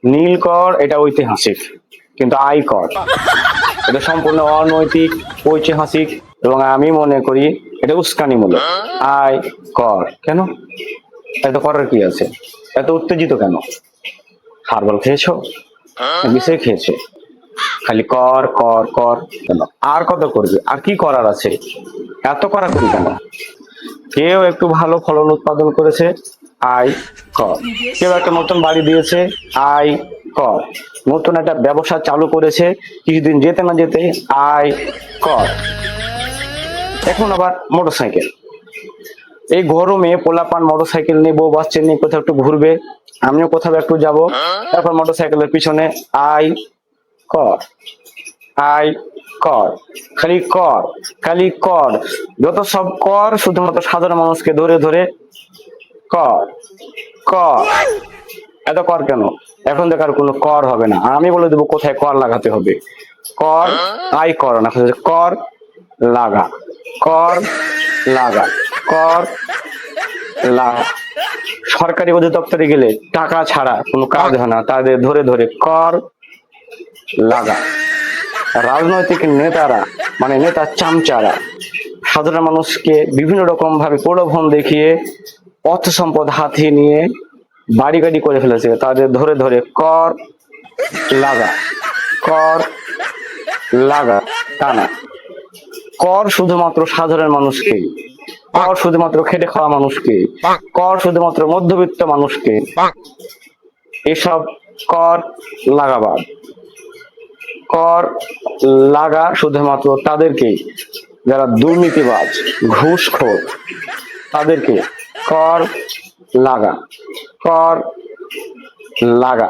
নীল কর এটা ঐতিহাসিক, কিন্তু আয় কর এটা সম্পূর্ণ অনৈতিক, ঐতিহাসিক, এবং আমি মনে করি এটা উস্কানিমূলক। আয় কর কেন? এত করার কি আছে? এত উত্তেজিত কেন? হারবাল খেয়েছো? বিষয় খেয়েছে? খালি কর কর কর কেন? আর কত করবে? আর কি করার আছে? এত করা করি কেন? কেউ একটু ভালো ফলন উৎপাদন করেছে, আয় কর। কেউ একটা নতুন বাড়ি দিয়েছে, আয় কর। নতুন একটা ব্যবসা চালু করেছে, কিছুদিন যেতে না যেতে আয় কর। এখন আবার মোটরসাইকেল, এই গরমে পোলাপান মোটরসাইকেল নিয়ে, বউ বাচ্চা নিয়ে কোথাও একটু ঘুরবে, আমিও কোথাও একটু যাব, তারপর মোটরসাইকেলের পিছনে আয় কর, আয় কর, খালি কর, খালি কর। যত সব কর শুধুমাত্র সাধারণ মানুষকে ধরে ধরে কর কর। এত কর কেন? এখন দেখ আর কোনো কর হবে না, আর আমি বলে দেবো কোথায় কর লাগাতে হবে। কর আয় কর না, কর লাগা, কর লাগা, কর লাগা। সরকারি অধিদপ্তরে গেলে টাকা ছাড়া কোনো কাজ হয় না, তাদের ধরে ধরে কর লাগা। রাজনৈতিক নেতারা মানে নেতা চামচারা সাধারণ মানুষকে বিভিন্ন রকম ভাবে প্রলোভন দেখিয়ে অর্থ সম্পদ হাতিয়ে নিয়ে বাড়ি গাড়ি করে ফেলেছে, তাদের ধরে ধরে কর লাগা, কর লাগা। তা না, কর শুধুমাত্র সাধারণ মানুষকে, কর শুধুমাত্র খেটে খাওয়া মানুষকে, কর শুধুমাত্র মধ্যবিত্ত মানুষকে। এসব কর লাগাবার, কর লাগা শুধুমাত্র তাদেরকে যারা দুর্নীতিবাজ, ঘুষখোর, তাদেরকে কর লাগা, কর লাগা।